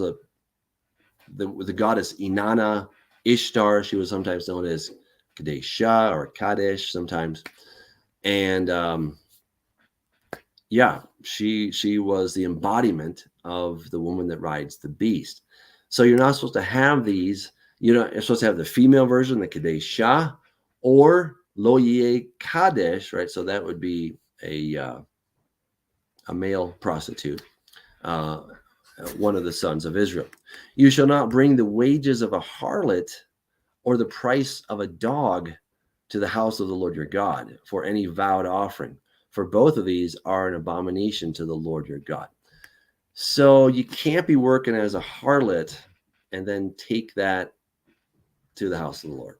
the goddess Inanna, Ishtar. She was sometimes known as Kadeshah or Kadesh sometimes. And she was the embodiment of the woman that rides the beast. So you're not supposed to have these, you're supposed to have the female version, the Kadeshah, or Lo Yeh Kadesh, right? So that would be a male prostitute, one of the sons of Israel. You shall not bring the wages of a harlot or the price of a dog to the house of the Lord your God for any vowed offering, for both of these are an abomination to the Lord your God. So you can't be working as a harlot and then take that to the house of the Lord.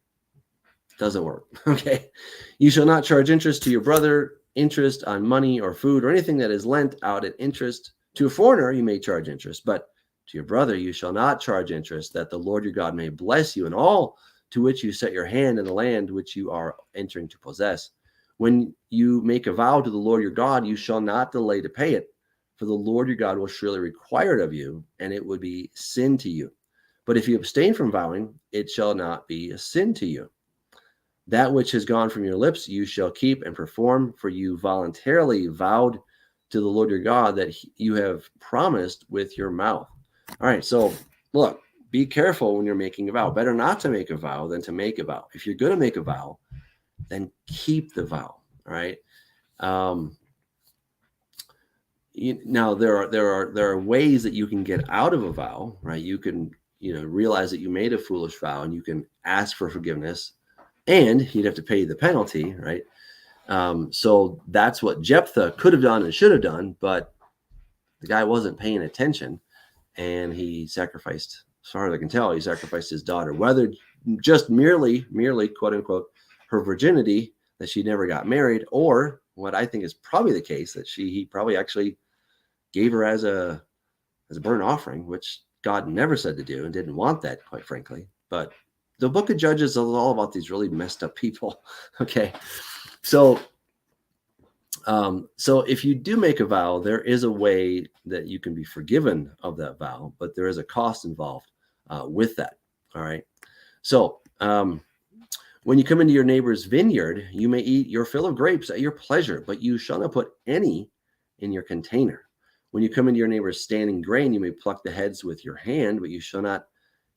Doesn't work. Okay. You shall not charge interest to your brother, interest on money or food or anything that is lent out at interest. To a foreigner, you may charge interest, but To your brother you shall not charge interest, that the Lord your God may bless you in all to which you set your hand in the land which you are entering to possess. When you make a vow to the Lord your God, you shall not delay to pay it, for the Lord your God will surely require it of you, and it would be sin to you. But if you abstain from vowing, it shall not be a sin to you. That which has gone from your lips you shall keep and perform, for you voluntarily vowed to the Lord your God that you have promised with your mouth. All right, so look, be careful when you're making a vow. Better not to make a vow than to make a vow. If you're going to make a vow, then keep the vow. All right. Now there are ways that you can get out of a vow, right? You can realize that you made a foolish vow, and you can ask for forgiveness, and you'd have to pay the penalty, right? So that's what Jephthah could have done and should have done, but the guy wasn't paying attention, and he sacrificed, as far as I can tell, he sacrificed his daughter, whether just merely, quote unquote, her virginity, that she never got married, or what I think is probably the case, that he probably actually gave her as a burnt offering, which God never said to do and didn't want that, quite frankly. But the book of Judges is all about these really messed up people. Okay. So if you do make a vow, there is a way that you can be forgiven of that vow, but there is a cost involved with that. All right. So when you come into your neighbor's vineyard, you may eat your fill of grapes at your pleasure, but you shall not put any in your container. When you come into your neighbor's standing grain, you may pluck the heads with your hand, but you shall not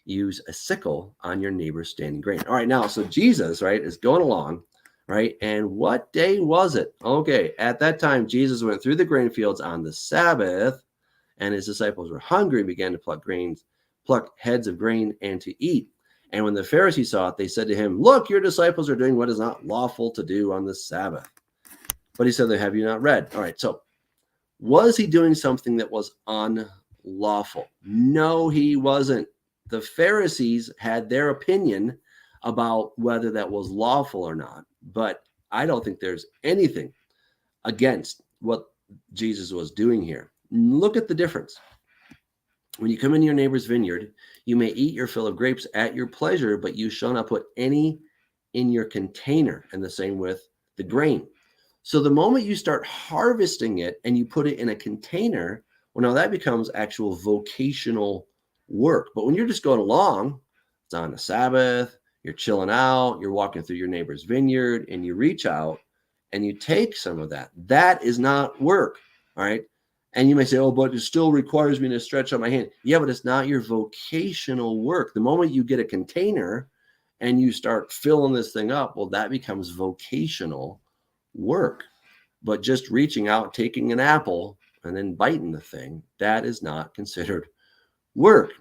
use a sickle on your neighbor's standing grain. All right. Now, so Jesus, right, is going along. Right. And what day was it? Okay. At that time, Jesus went through the grain fields on the Sabbath, and his disciples were hungry and began to pluck heads of grain and to eat. And when the Pharisees saw it, they said to him, "Look, your disciples are doing what is not lawful to do on the Sabbath." But he said, "Have you not read?" All right. So was he doing something that was unlawful? No, he wasn't. The Pharisees had their opinion about whether that was lawful or not. But I don't think there's anything against what Jesus was doing here. Look at the difference. When you come into your neighbor's vineyard, you may eat your fill of grapes at your pleasure, but you shall not put any in your container. And the same with the grain. So the moment you start harvesting it and you put it in a container, well, now that becomes actual vocational work. But when you're just going along, it's on the Sabbath, you're chilling out, you're walking through your neighbor's vineyard, and you reach out and you take some of that. That is not work. All right. And you may say, "Oh, but it still requires me to stretch out my hand." Yeah, but it's not your vocational work. The moment you get a container and you start filling this thing up, well, that becomes vocational work. But just reaching out, taking an apple, and then biting the thing, that is not considered work.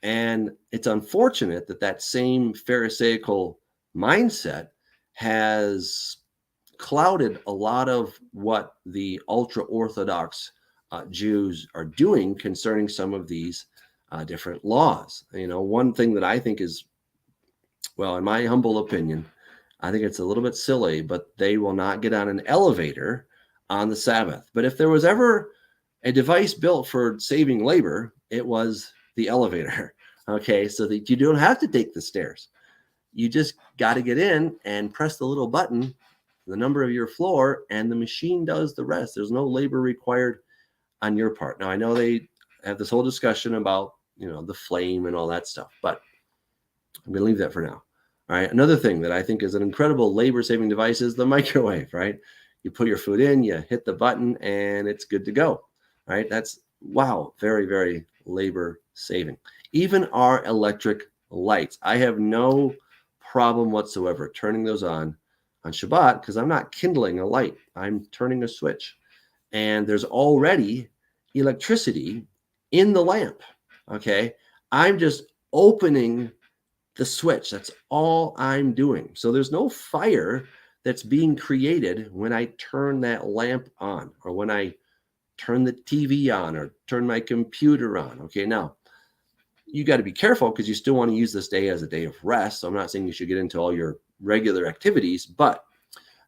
And it's unfortunate that that same Pharisaical mindset has clouded a lot of what the ultra-Orthodox Jews are doing concerning some of these different laws. One thing that I think is, well, in my humble opinion, I think it's a little bit silly, but they will not get on an elevator on the Sabbath. But if there was ever a device built for saving labor, it was the elevator. Okay, so that you don't have to take the stairs. You just got to get in and press the little button, the number of your floor, and the machine does the rest. There's no labor required on your part. Now, I know they have this whole discussion about, the flame and all that stuff, but I'm going to leave that for now. All right. Another thing that I think is an incredible labor-saving device is the microwave, right? You put your food in, you hit the button, and it's good to go. Right? That's, wow, very, very labor-saving. Even our electric lights, I have no problem whatsoever turning those on Shabbat, because I'm not kindling a light. I'm turning a switch. And there's already electricity in the lamp. Okay. I'm just opening the switch. That's all I'm doing. So there's no fire that's being created when I turn that lamp on, or when I turn the TV on, or turn my computer on. Okay. Now, you got to be careful, because you still want to use this day as a day of rest. So I'm not saying you should get into all your regular activities, but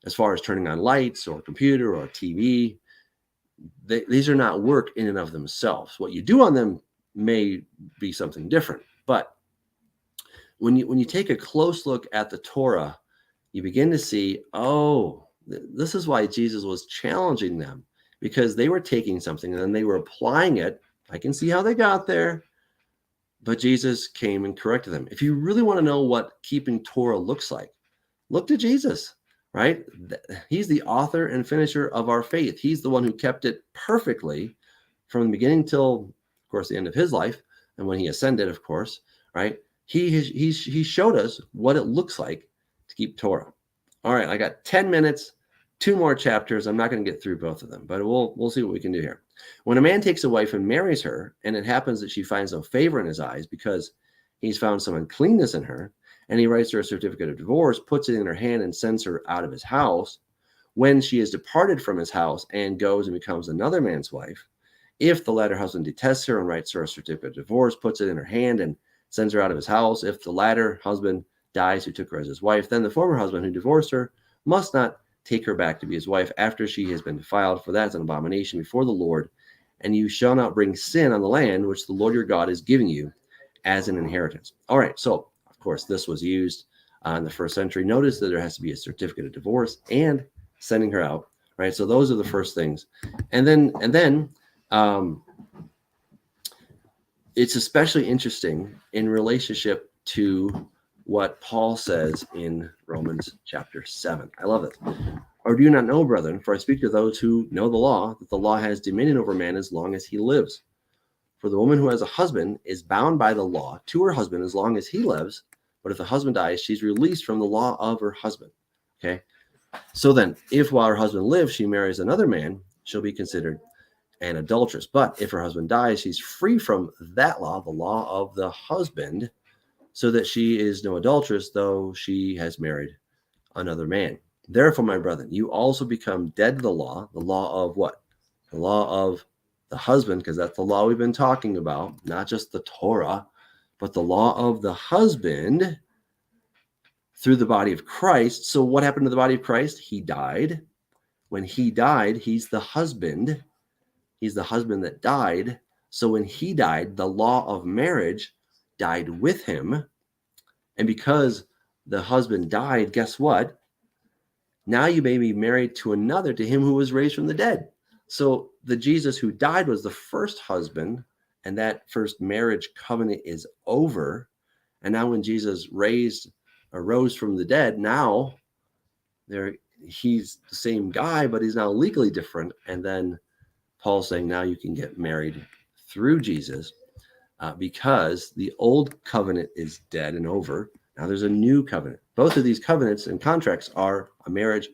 as far as turning on lights or computer or TV, these are not work in and of themselves. What you do on them may be something different. But when you take a close look at the Torah, you begin to see, this is why Jesus was challenging them, because they were taking something and then they were applying it. I can see how they got there, but Jesus came and corrected them. If you really want to know what keeping Torah looks like, look to Jesus, right? He's the author and finisher of our faith. He's the one who kept it perfectly from the beginning till, of course, the end of his life, and when he ascended, of course, right? He showed us what it looks like to keep Torah. All right, I got 10 minutes, 2 more chapters. I'm not going to get through both of them, but we'll see what we can do here. When a man takes a wife and marries her, and it happens that she finds no favor in his eyes because he's found some uncleanness in her, and he writes her a certificate of divorce, puts it in her hand, and sends her out of his house, when she is departed from his house and goes and becomes another man's wife, if the latter husband detests her and writes her a certificate of divorce, puts it in her hand, and sends her out of his house, if the latter husband dies who took her as his wife, then the former husband who divorced her must not take her back to be his wife after she has been defiled, for that is an abomination before the Lord. And you shall not bring sin on the land which the Lord your God is giving you as an inheritance. All right, so of course this was used in the first century. Notice that there has to be a certificate of divorce and sending her out, right? So those are the first things. And then it's especially interesting in relationship to what Paul says in Romans chapter 7. I love it. Or do you not know, brethren, for I speak to those who know the law, that the law has dominion over man as long as he lives. For the woman who has a husband is bound by the law to her husband as long as he lives. But if the husband dies, she's released from the law of her husband. Okay. So then, if while her husband lives, she marries another man, she'll be considered an adulteress. But if her husband dies, she's free from that law, the law of the husband, so that she is no adulteress, though she has married another man. Therefore, my brethren, you also become dead to the law of what? The law of the husband, because that's the law we've been talking about, not just the Torah, but the law of the husband through the body of Christ. So what happened to the body of Christ? He died. When he died, he's the husband. He's the husband that died. So when he died, the law of marriage died with him. And because the husband died, guess what? Now you may be married to another, to him who was raised from the dead. So the Jesus who died was the first husband, and that first marriage covenant is over. And now when Jesus arose from the dead, now he's the same guy, but he's now legally different. And then Paul's saying now you can get married through Jesus. Because the old covenant is dead and over. Now there's a new covenant. Both of these covenants and contracts are a marriage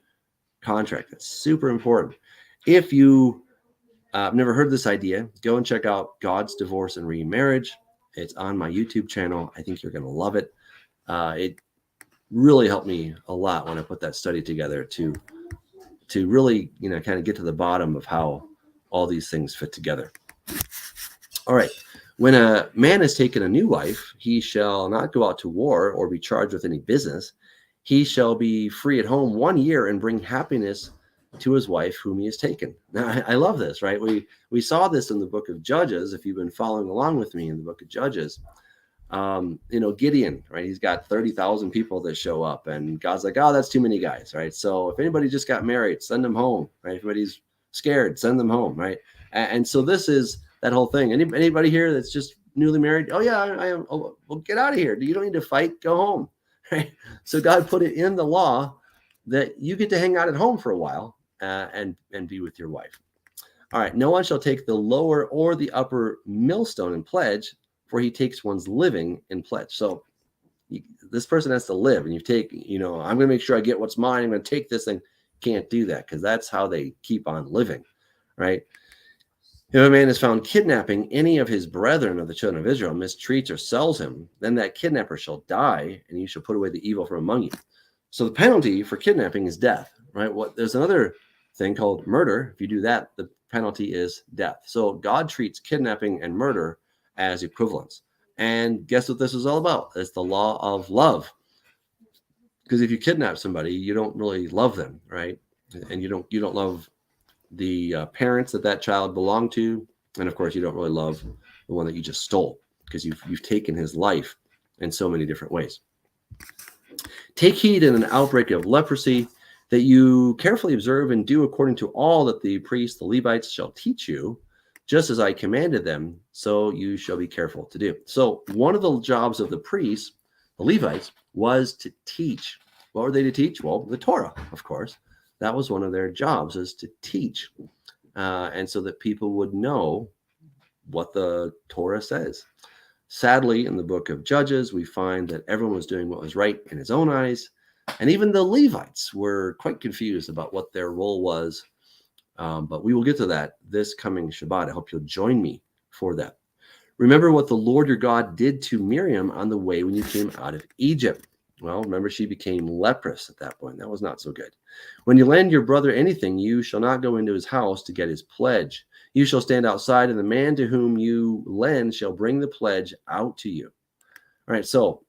contract. That's super important. If you never heard this idea, go and check out God's Divorce and Remarriage. It's on my YouTube channel. I think you're going to love it. It really helped me a lot when I put that study together to really, kind of get to the bottom of how all these things fit together. All right. When a man has taken a new wife, he shall not go out to war or be charged with any business. He shall be free at home 1 year and bring happiness to his wife whom he has taken. Now, I love this, right? We saw this in the book of Judges. If you've been following along with me in the book of Judges, Gideon, right? He's got 30,000 people that show up, and God's like, oh, that's too many guys, right? So if anybody just got married, send them home, right? If anybody's scared, send them home, right? And so this is that whole thing. Anybody here that's just newly married? Oh yeah, I am. Oh, well, get out of here. You don't need to fight. Go home. Right? So God put it in the law that you get to hang out at home for a while and be with your wife. All right. No one shall take the lower or the upper millstone in pledge, for he takes one's living in pledge. So this person has to live, and you take, I'm going to make sure I get what's mine. I'm going to take this thing. Can't do that, because that's how they keep on living, right? If a man is found kidnapping any of his brethren of the children of Israel, mistreats or sells him, then that kidnapper shall die, and you shall put away the evil from among you. So the penalty for kidnapping is death, right? There's another thing called murder. If you do that, the penalty is death. So God treats kidnapping and murder as equivalents. And guess what this is all about? It's the law of love. Because if you kidnap somebody, you don't really love them, right? And you don't love the parents that child belonged to, and of course you don't really love the one that you just stole, because you've taken his life in so many different ways. Take heed in an outbreak of leprosy that you carefully observe and do according to all that the priests, the Levites, shall teach you, just as I commanded them, so you shall be careful to do. So one of the jobs of the priests, the Levites, was to teach. What were they to teach? Well, the Torah, of course. That was one of their jobs, is to teach. And so that people would know what the Torah says. Sadly, in the book of Judges, we find that everyone was doing what was right in his own eyes. And even the Levites were quite confused about what their role was. But we will get to that this coming Shabbat. I hope you'll join me for that. Remember what the Lord your God did to Miriam on the way when you came out of Egypt. Well, remember, she became leprous at that point. That was not so good. When you lend your brother anything, you shall not go into his house to get his pledge. You shall stand outside, and the man to whom you lend shall bring the pledge out to you. All right, so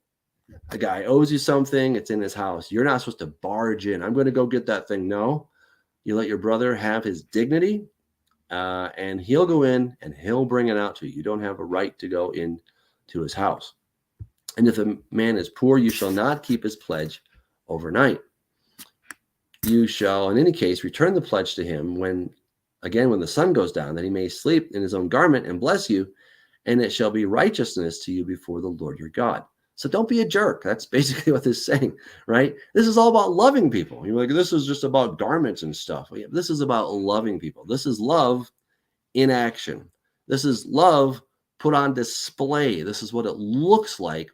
a guy owes you something. It's in his house. You're not supposed to barge in. I'm going to go get that thing. No, you let your brother have his dignity, and he'll go in and he'll bring it out to you. You don't have a right to go in to his house. And if a man is poor, you shall not keep his pledge overnight. You shall, in any case, return the pledge to him when the sun goes down, that he may sleep in his own garment and bless you, and it shall be righteousness to you before the Lord your God. So don't be a jerk. That's basically what this is saying, right? This is all about loving people. You're like, this is just about garments and stuff. Well, yeah, this is about loving people. This is love in action. This is love put on display. This is what it looks like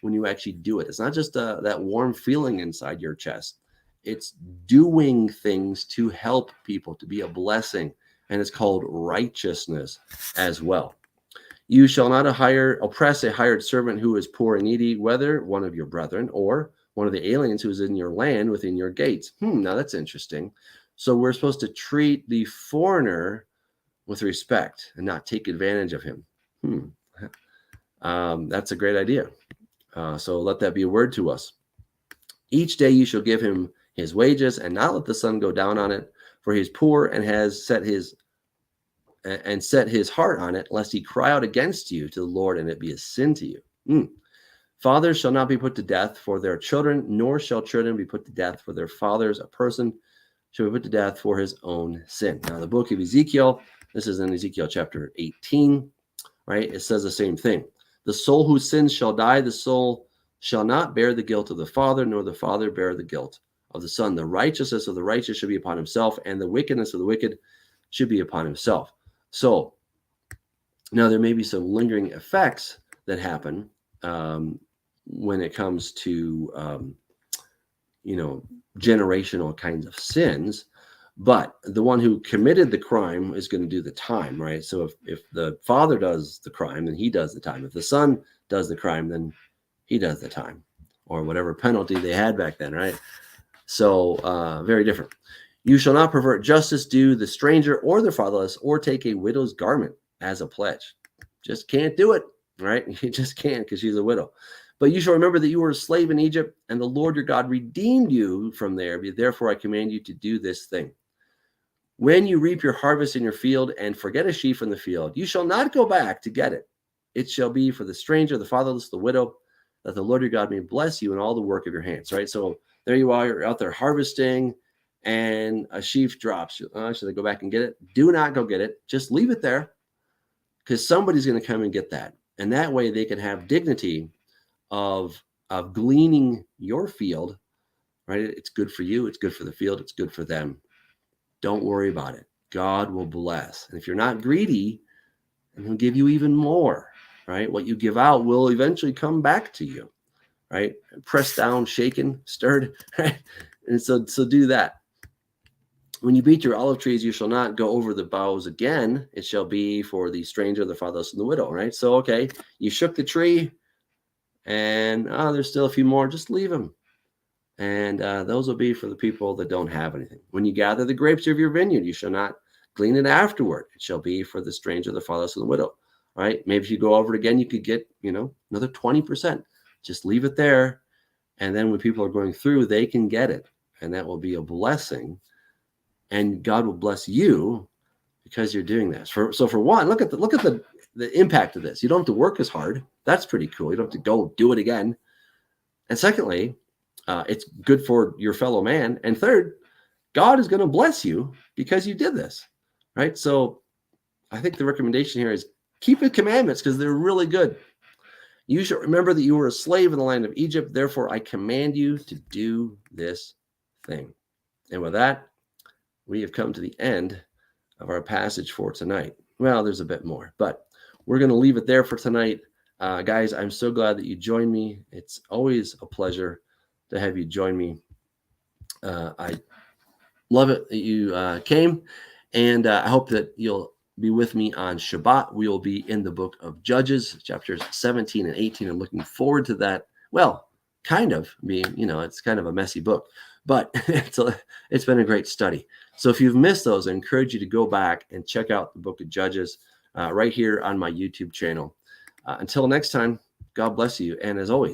when you actually do it. It's not just that warm feeling inside your chest. It's doing things to help people, to be a blessing. And it's called righteousness as well. You shall not oppress a hired servant who is poor and needy, whether one of your brethren or one of the aliens who is in your land within your gates. Now that's interesting. So we're supposed to treat the foreigner with respect and not take advantage of him. That's a great idea. So let that be a word to us. Each day you shall give him his wages, and not let the sun go down on it, for he is poor and has set his heart on it, lest he cry out against you to the Lord, and it be a sin to you. Fathers shall not be put to death for their children, nor shall children be put to death for their fathers. A person shall be put to death for his own sin. Now, the book of Ezekiel, this is in Ezekiel chapter 18, right? It says the same thing. The soul whose sins shall die, the soul shall not bear the guilt of the father, nor the father bear the guilt of the son. The righteousness of the righteous should be upon himself, and the wickedness of the wicked should be upon himself. So now there may be some lingering effects that happen when it comes to, generational kinds of sins. But the one who committed the crime is going to do the time, right? So if the father does the crime, then he does the time. If the son does the crime, then he does the time, or whatever penalty they had back then, right? So very different. You shall not pervert justice due the stranger or the fatherless, or take a widow's garment as a pledge. Just can't do it, right? You just can't, because she's a widow. But you shall remember that you were a slave in Egypt, and the Lord your God redeemed you from there. Therefore I command you to do this thing. When you reap your harvest in your field and forget a sheaf in the field, you shall not go back to get it. It shall be for the stranger, the fatherless, the widow, that the Lord your God may bless you in all the work of your hands, right? So there you are, you're out there harvesting, and a sheaf drops. Should I go back and get it? Do not go get it. Just leave it there, because somebody's going to come and get that. And that way they can have dignity of gleaning your field, right? It's good for you. It's good for the field. It's good for them. Don't worry about it. God will bless. And if you're not greedy, then he'll give you even more, right? What you give out will eventually come back to you, right? Pressed down, shaken, stirred, right? And so do that. When you beat your olive trees, you shall not go over the boughs again. It shall be for the stranger, the fatherless, and the widow, right? So, okay, you shook the tree, and there's still a few more. Just leave them. And those will be for the people that don't have anything. When you gather the grapes of your vineyard, you shall not glean it afterward. It shall be for the stranger, the fatherless, and the widow, right? Maybe if you go over it again, you could get, another 20%. Just leave it there. And then when people are going through, they can get it. And that will be a blessing. And God will bless you because you're doing this. So for one, look at the the impact of this. You don't have to work as hard. That's pretty cool. You don't have to go do it again. And secondly, it's good for your fellow man. And third, God is going to bless you because you did this, right? So I think the recommendation here is keep the commandments because they're really good. You should remember that you were a slave in the land of Egypt. Therefore, I command you to do this thing. And with that, we have come to the end of our passage for tonight. Well, there's a bit more, but we're going to leave it there for tonight. Guys, I'm so glad that you joined me. It's always a pleasure to have you join me. I love it that you came, and I hope that you'll be with me on Shabbat. We will be in the book of Judges, chapters 17 and 18. I'm looking forward to that. Well, kind of being, it's kind of a messy book, but it's been a great study. So if you've missed those, I encourage you to go back and check out the book of Judges right here on my YouTube channel. Until next time, God bless you. And as always,